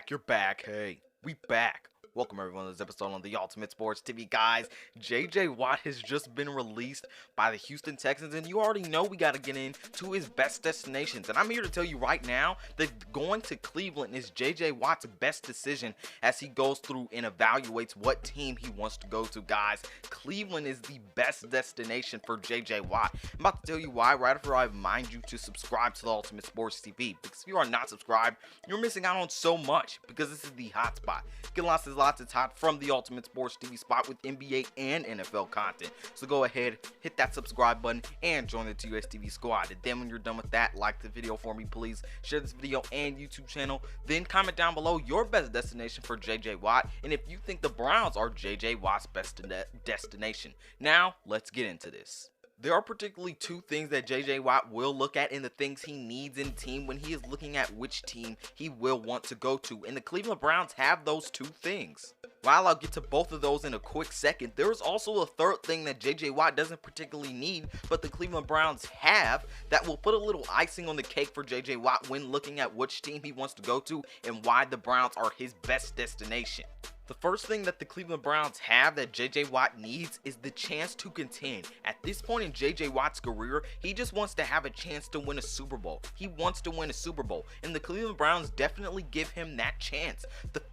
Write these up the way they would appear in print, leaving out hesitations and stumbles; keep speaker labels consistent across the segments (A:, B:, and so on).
A: You're back. Hey, we back. Welcome everyone to this episode on the Ultimate Sports TV, guys. JJ Watt has just been released by the Houston Texans, and you already know we got to get into his best destinations. And I'm here to tell you right now that going to Cleveland is JJ Watt's best decision as he goes through and evaluates what team he wants to go to, guys. Cleveland is the best destination for JJ Watt. I'm about to tell you why right after I remind you to subscribe to the Ultimate Sports TV, because if you are not subscribed, you're missing out on so much, because this is the hot spot. Get lots of it's hot from the Ultimate Sports TV spot with NBA and NFL content. So go ahead, hit that subscribe button, and join the TUSTV squad. And then when you're done with that, like the video for me, please. Share this video and YouTube channel. Then comment down below your best destination for JJ Watt, and if you think the Browns are JJ Watt's best destination. Now, let's get into this. There are particularly two things that JJ Watt will look at in the things he needs in team when he is looking at which team he will want to go to, and the Cleveland Browns have those two things. While I'll get to both of those in a quick second, there is also a third thing that JJ Watt doesn't particularly need, but the Cleveland Browns have, that will put a little icing on the cake for JJ Watt when looking at which team he wants to go to and why the Browns are his best destination. The first thing that the Cleveland Browns have that JJ Watt needs is the chance to contend. At this point in JJ Watt's career, he just wants to have a chance to win a Super Bowl. He wants to win a Super Bowl, and the Cleveland Browns definitely give him that chance.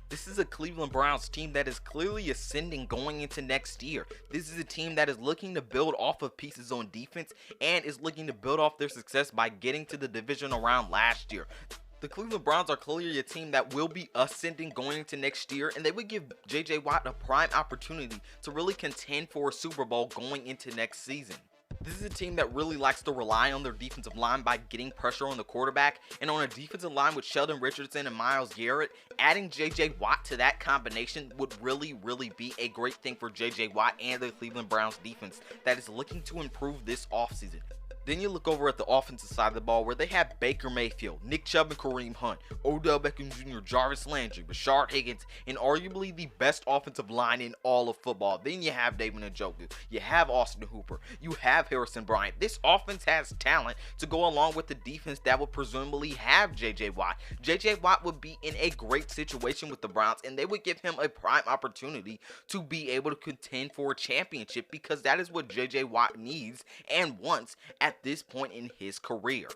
A: This is a Cleveland Browns team that is clearly ascending going into next year. This is a team that is looking to build off of pieces on defense and is looking to build off their success by getting to the divisional round last year. The Cleveland Browns are clearly a team that will be ascending going into next year, and they would give JJ Watt a prime opportunity to really contend for a Super Bowl going into next season. This is a team that really likes to rely on their defensive line by getting pressure on the quarterback, and on a defensive line with Sheldon Richardson and Myles Garrett, adding JJ Watt to that combination would really be a great thing for JJ Watt and the Cleveland Browns defense that is looking to improve this offseason. Then you look over at the offensive side of the ball where they have Baker Mayfield, Nick Chubb and Kareem Hunt, Odell Beckham Jr., Jarvis Landry, Rashard Higgins, and arguably the best offensive line in all of football. Then you have David Njoku, you have Austin Hooper, you have Harrison Bryant. This offense has talent to go along with the defense that would presumably have JJ Watt. JJ Watt would be in a great situation with the Browns, and they would give him a prime opportunity to be able to contend for a championship, because that is what JJ Watt needs and wants at this point in his career.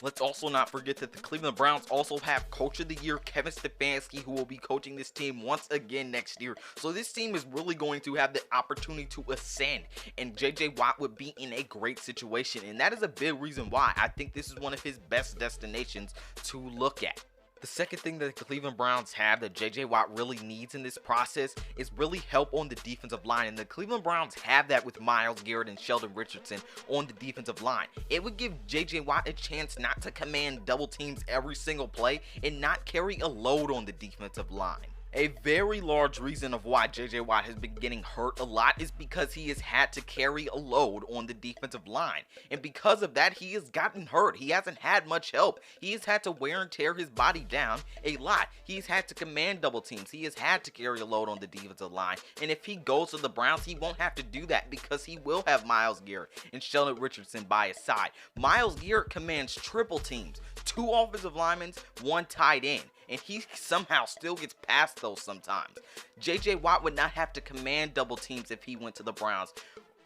A: Let's also not forget that the Cleveland Browns also have Coach of the Year Kevin Stefanski, who will be coaching this team once again next year. So this team is really going to have the opportunity to ascend, and JJ Watt would be in a great situation, and that is a big reason why I think this is one of his best destinations to look at. The second thing that the Cleveland Browns have that JJ Watt really needs in this process is really help on the defensive line, and the Cleveland Browns have that with Myles Garrett and Sheldon Richardson on the defensive line. It would give JJ Watt a chance not to command double teams every single play and not carry a load on the defensive line. A very large reason of why JJ Watt has been getting hurt a lot is because he has had to carry a load on the defensive line. And because of that, he has gotten hurt. He hasn't had much help. He has had to wear and tear his body down a lot. He's had to command double teams. He has had to carry a load on the defensive line. And if he goes to the Browns, he won't have to do that because he will have Myles Garrett and Sheldon Richardson by his side. Myles Garrett commands triple teams, 2 offensive linemen, 1 tight end, and he somehow still gets past those sometimes. JJ Watt would not have to command double teams if he went to the Browns.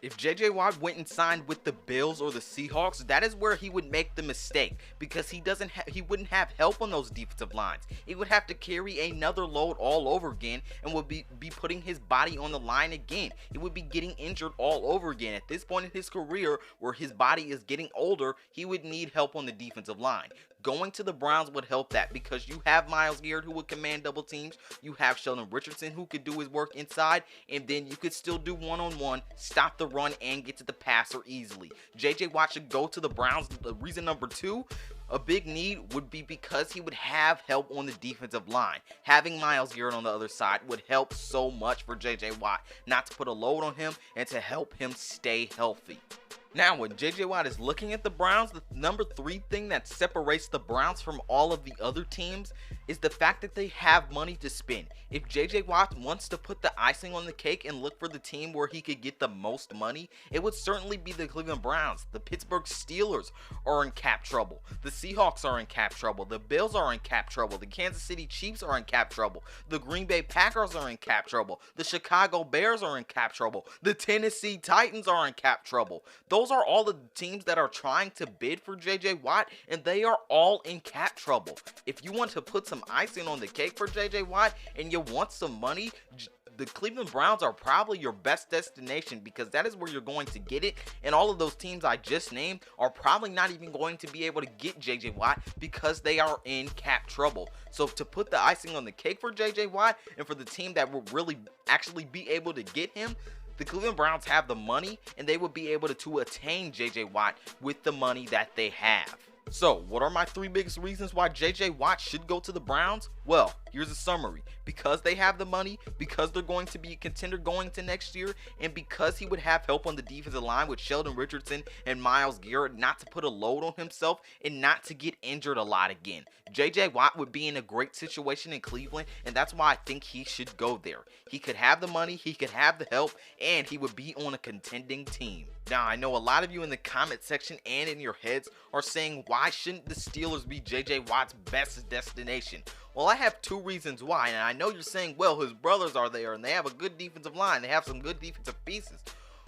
A: If JJ Watt went and signed with the Bills or the Seahawks, that is where he would make the mistake, because he wouldn't have help on those defensive lines. He would have to carry another load all over again and would be putting his body on the line again. He would be getting injured all over again. At this point in his career, where his body is getting older, he would need help on the defensive line. Going to the Browns would help that, because you have Myles Garrett who would command double teams, you have Sheldon Richardson who could do his work inside, and then you could still do one-on-one, stop the run, and get to the passer easily. JJ Watt should go to the Browns. The reason number 2, a big need would be because he would have help on the defensive line. Having Myles Garrett on the other side would help so much for JJ Watt, not to put a load on him and to help him stay healthy. Now, when JJ Watt is looking at the Browns, the number 3 thing that separates the Browns from all of the other teams is the fact that they have money to spend. If JJ Watt wants to put the icing on the cake and look for the team where he could get the most money, it would certainly be the Cleveland Browns. The Pittsburgh Steelers are in cap trouble. The Seahawks are in cap trouble. The Bills are in cap trouble. The Kansas City Chiefs are in cap trouble. The Green Bay Packers are in cap trouble. The Chicago Bears are in cap trouble. The Tennessee Titans are in cap trouble. Those are all the teams that are trying to bid for JJ Watt, and they are all in cap trouble. If you want to put some icing on the cake for JJ Watt and you want some money, the Cleveland Browns are probably your best destination, because that is where you're going to get it, and all of those teams I just named are probably not even going to be able to get JJ Watt because they are in cap trouble. So to put the icing on the cake for JJ Watt and for the team that will really actually be able to get him, the Cleveland Browns have the money, and they would be able to attain JJ Watt with the money that they have. So, what are my 3 biggest reasons why JJ Watt should go to the Browns? Well, here's a summary. Because they have the money, because they're going to be a contender going to next year, and because he would have help on the defensive line with Sheldon Richardson and Myles Garrett not to put a load on himself and not to get injured a lot again. JJ Watt would be in a great situation in Cleveland, and that's why I think he should go there. He could have the money, he could have the help, and he would be on a contending team. Now, I know a lot of you in the comment section and in your heads are saying, why shouldn't the Steelers be JJ Watt's best destination? Well, I have 2 reasons why, and I know you're saying, well, his brothers are there, and they have a good defensive line, they have some good defensive pieces.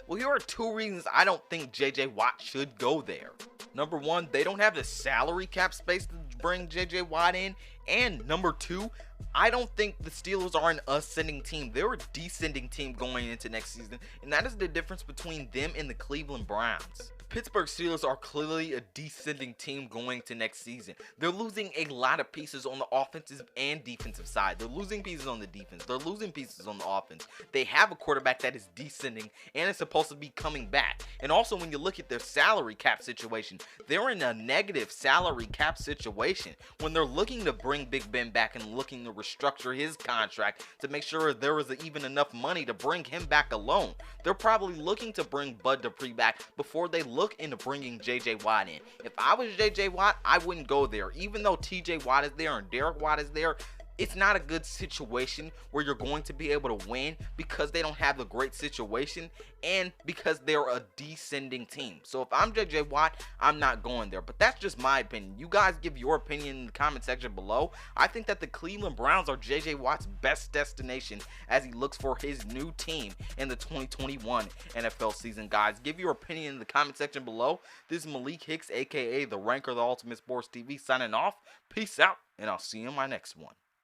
A: Well, here are 2 reasons I don't think JJ Watt should go there. Number 1, they don't have the salary cap space to bring JJ Watt in, and number 2, I don't think the Steelers are an ascending team. They're a descending team going into next season, and that is the difference between them and the Cleveland Browns. The Pittsburgh Steelers are clearly a descending team going to next season. They're losing a lot of pieces on the offensive and defensive side. They're losing pieces on the defense. They're losing pieces on the offense. They have a quarterback that is descending and is supposed to be coming back. And also, when you look at their salary cap situation, they're in a negative salary cap situation. When they're looking to bring Big Ben back and looking to restructure his contract to make sure there is even enough money to bring him back alone, they're probably looking to bring Bud Dupree back before they look into bringing JJ Watt in. If I was JJ Watt, I wouldn't go there. Even though TJ Watt is there and Derek Watt is there, it's not a good situation where you're going to be able to win, because they don't have a great situation and because they're a descending team. So if I'm JJ Watt, I'm not going there. But that's just my opinion. You guys give your opinion in the comment section below. I think that the Cleveland Browns are JJ Watt's best destination as he looks for his new team in the 2021 NFL season. Guys, give your opinion in the comment section below. This is Malik Hicks, aka the Ranker of the Ultimate Sports TV, signing off. Peace out, and I'll see you in my next one.